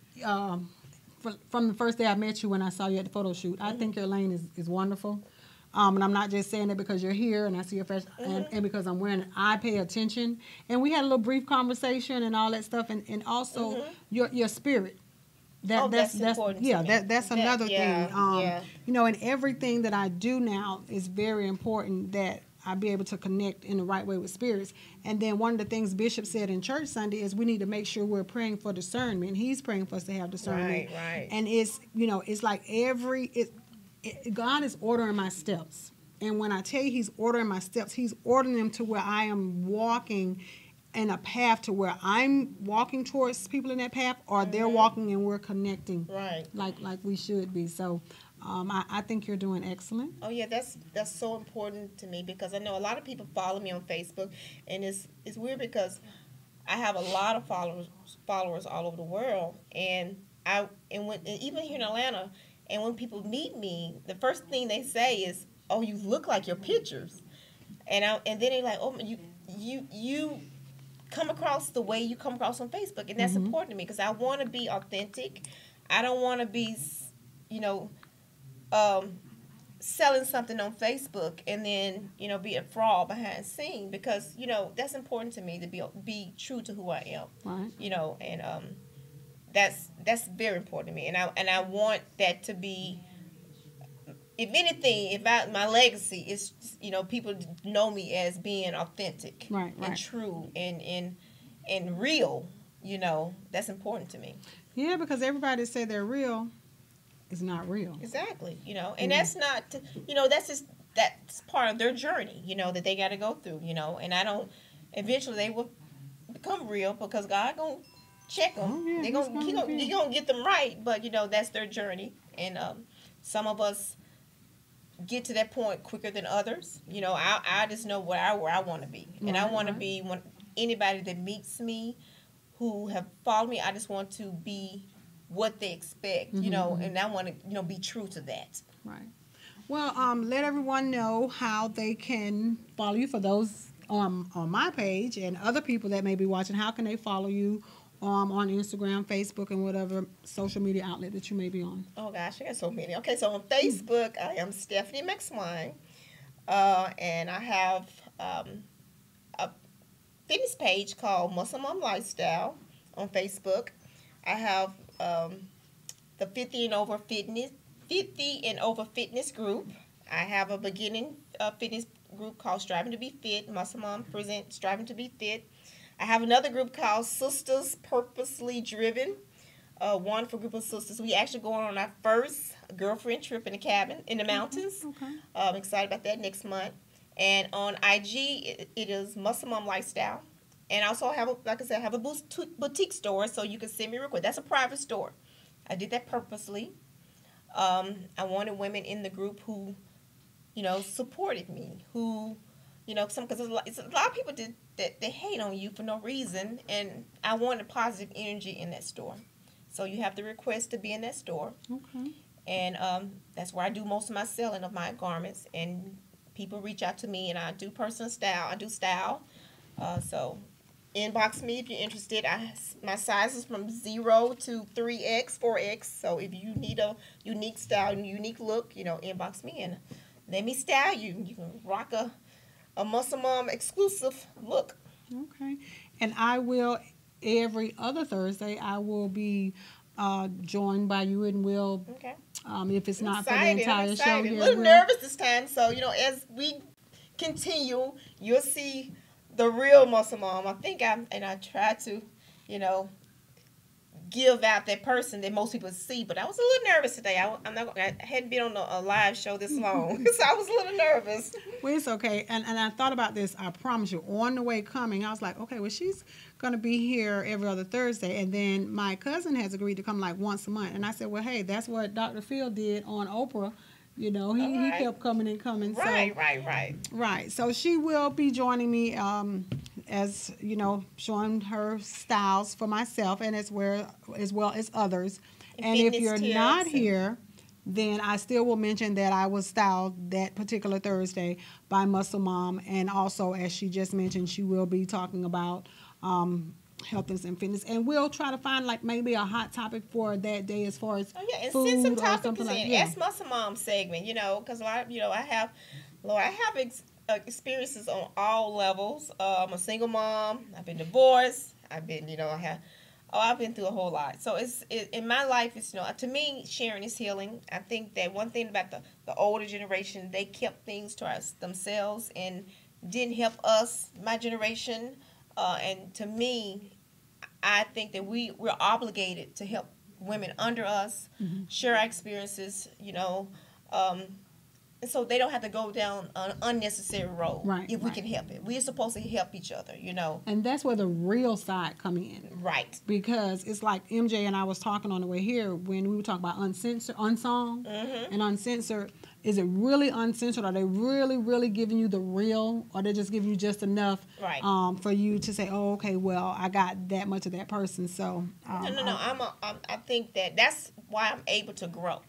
from the first day I met you when I saw you at the photo shoot, I think your lane is wonderful. And I'm not just saying that because you're here and I see your face and because I'm wearing it. I pay attention. And we had a little brief conversation and all that stuff. And also your spirit. That's important. Yeah, that's another thing. And everything that I do now is very important that I be able to connect in the right way with spirits. And then one of the things Bishop said in church Sunday is we need to make sure we're praying for discernment. He's praying for us to have discernment. Right. And it's, it's like God is ordering my steps. And when I tell you he's ordering my steps, he's ordering them to where I am walking in a path to where I'm walking towards people in that path or they're walking and we're connecting. Right. Like we should be. So I think you're doing excellent. Oh yeah, that's so important to me because I know a lot of people follow me on Facebook, and it's weird because I have a lot of followers all over the world, and even here in Atlanta, and when people meet me, the first thing they say is, "Oh, you look like your pictures," and then they're like, "Oh, you come across the way you come across on Facebook," and that's important to me because I want to be authentic. I don't want to be, selling something on Facebook and then be a fraud behind the scene because that's important to me to be true to who I am. Right. And that's very important to me, and I want that to be. If anything, my legacy is people know me as being authentic, right. and true and real. That's important to me. Yeah, because everybody say they're real. Is not real. Exactly, and that's not, that's part of their journey, that they got to go through, and I don't, eventually they will become real because God gonna check them. Oh, yeah, He gonna get them right. But you know that's their journey, and some of us get to that point quicker than others. You know, I just know where I want to be, and I want to be anybody that meets me, who have followed me. I just want to be what they expect. You know, and I want to be true to that. Right. Well, let everyone know how they can follow you for those on my page and other people that may be watching. How can they follow you on Instagram, Facebook, and whatever social media outlet that you may be on? Oh gosh, I got so many. Okay, so on Facebook, I am Stephanie McSwine, and I have a fitness page called Muscle Mom Lifestyle on Facebook. I have the 50 and over fitness group. I have a beginning fitness group called Striving to Be Fit. Muscle Mom presents Striving to Be Fit. I have another group called Sisters Purposely Driven. Wonderful group of sisters. We actually going on our first girlfriend trip in the cabin in the mountains. Okay. I'm excited about that next month. And on IG, it is Muscle Mom Lifestyle. And I also have, like I said, I have a boutique store, so you can send me a request. That's a private store. I did that purposely. I wanted women in the group who, supported me, who, because a lot of people that they hate on you for no reason, and I wanted positive energy in that store. So you have to request to be in that store. Okay. And that's where I do most of my selling of my garments, and people reach out to me, and I do personal style. I do style. So inbox me if you're interested. My size is from 0 to 3X, 4X. So if you need a unique style and unique look, inbox me and let me style you. You can rock a Muscle Mom exclusive look. Okay. And I will, every other Thursday, I will be joined by you and Will. Okay. If it's not for the entire show here. A little nervous this time. So, as we continue, you'll see the real Muscle Mom. I think I try to, give out that person that most people see. But I was a little nervous today. I hadn't been on a live show this long, so I was a little nervous. Well, it's okay. And I thought about this. I promise you, on the way coming, I was like, okay, well, she's going to be here every other Thursday. And then my cousin has agreed to come like once a month. And I said, well, hey, that's what Dr. Phil did on Oprah. He kept coming and coming. Right. So she will be joining me as, showing her styles for myself and as well as others. And if you're not here, then I still will mention that I was styled that particular Thursday by Muscle Mom. And also, as she just mentioned, she will be talking about health and fitness, and we'll try to find like maybe a hot topic for that day as far as and food send some or topics something like in. that. Ask Muscle Mom segment, because a lot, I have experiences on all levels. I'm a single mom. I've been divorced. I've been, I've been through a whole lot. So in my life, it's to me, sharing is healing. I think that one thing about the older generation, they kept things to themselves and didn't help us, my generation. And to me, I think that we're obligated to help women under us, share our experiences, and so they don't have to go down an unnecessary road if we can help it. We're supposed to help each other, And that's where the real side come in. Right. Because it's like MJ and I was talking on the way here when we were talking about unsung and uncensored. Is it really uncensored? Are they really, really giving you the real, or they just giving you just enough for you to say, oh, okay, well, I got that much of that person. So no. I think that's why I'm able to grow.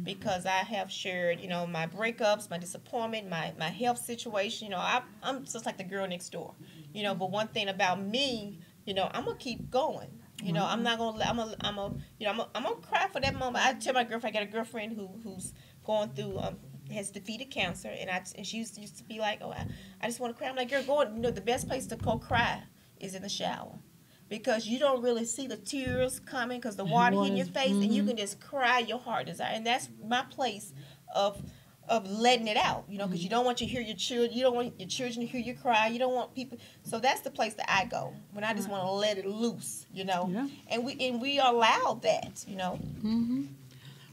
Because I have shared, my breakups, my disappointment, my health situation. I'm just like the girl next door. But one thing about me, I'm gonna keep going. I'm not gonna. I'm gonna cry for that moment. I tell my girlfriend, I got a girlfriend who's going through has defeated cancer, and she used to be like, oh, I just want to cry. I'm like, girl, the best place to go cry is in the shower. Because you don't really see the tears coming because the water hitting your face, and you can just cry your heart desire. And that's my place of letting it out, because you don't want to hear your children, you don't want your children to hear you cry, you don't want people. So that's the place that I go when I just want to let it loose, and we allow that,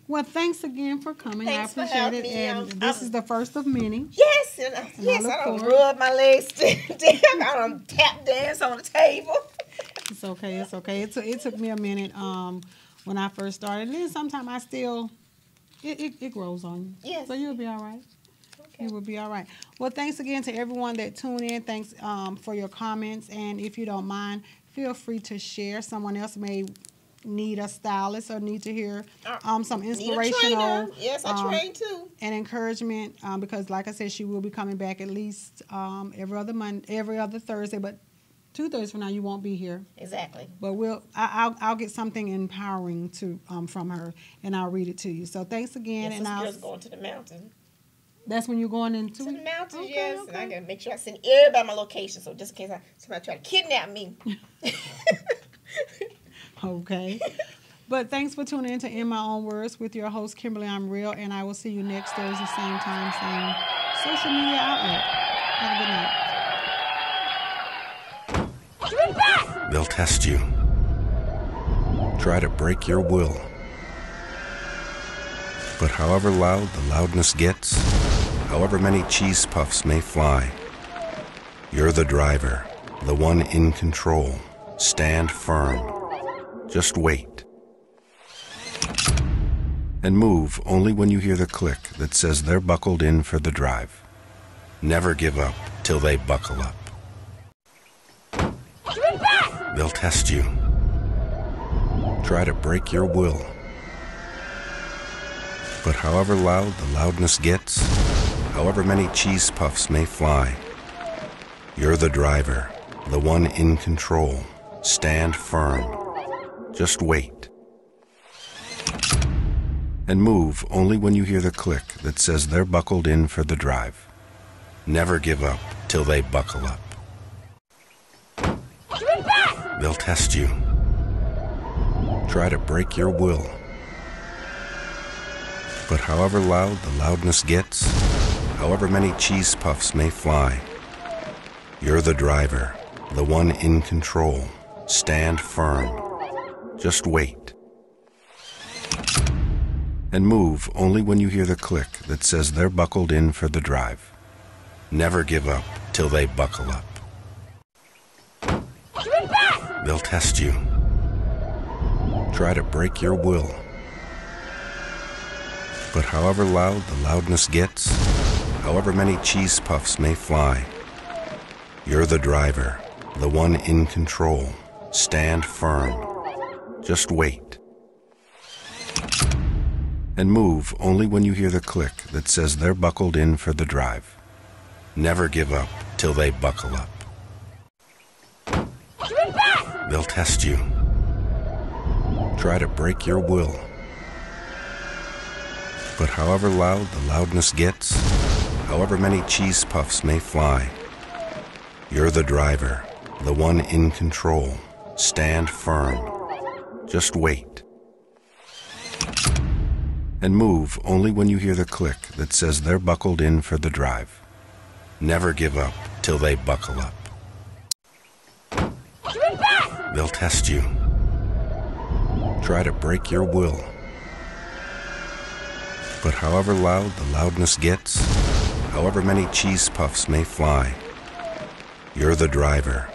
Well, thanks again for coming. Thanks for I appreciate having it. me. And this is the first of many. Yes, look I don't forward. rub my legs down. I don't tap dance on the table. It's okay. It's okay. It took me a minute when I first started. And then sometimes I still, it grows on you. Yes. So you'll be all right. Okay. You will be all right. Well, thanks again to everyone that tuned in. Thanks for your comments. And if you don't mind, feel free to share. Someone else may need a stylist or need to hear some inspirational. Yes, I train too. And encouragement because, like I said, she will be coming back at least every other Thursday. But 2 Thursdays from now, you won't be here. Exactly. But I'll get something empowering from her, and I'll read it to you. So thanks again. Yes, and this girl's going to the mountain. That's when you're going into to the mountains, okay, yes. okay. And I gotta make sure I send everybody my location, so just in case somebody try to kidnap me. Okay. But thanks for tuning in to In My Own Words with your host, Kimberly ImReal, and I will see you next Thursday, same time, same social media outlet. Have a good night. They'll test you. Try to break your will. But however loud the loudness gets, however many cheese puffs may fly, you're the driver, the one in control. Stand firm. Just wait. And move only when you hear the click that says they're buckled in for the drive. Never give up till they buckle up. They'll test you. Try to break your will. But however loud the loudness gets, however many cheese puffs may fly, you're the driver, the one in control. Stand firm. Just wait. And move only when you hear the click that says they're buckled in for the drive. Never give up till they buckle up. They'll test you. Try to break your will. But however loud the loudness gets, however many cheese puffs may fly, you're the driver, the one in control. Stand firm. Just wait. And move only when you hear the click that says they're buckled in for the drive. Never give up till they buckle up. They'll test you. Try to break your will. But however loud the loudness gets, however many cheese puffs may fly, you're the driver, the one in control. Stand firm. Just wait. And move only when you hear the click that says they're buckled in for the drive. Never give up till they buckle up. They'll test you. Try to break your will. But however loud the loudness gets, however many cheese puffs may fly, you're the driver, the one in control. Stand firm. Just wait. And move only when you hear the click that says they're buckled in for the drive. Never give up till they buckle up. They'll test you. Try to break your will. But however loud the loudness gets, however many cheese puffs may fly, you're the driver,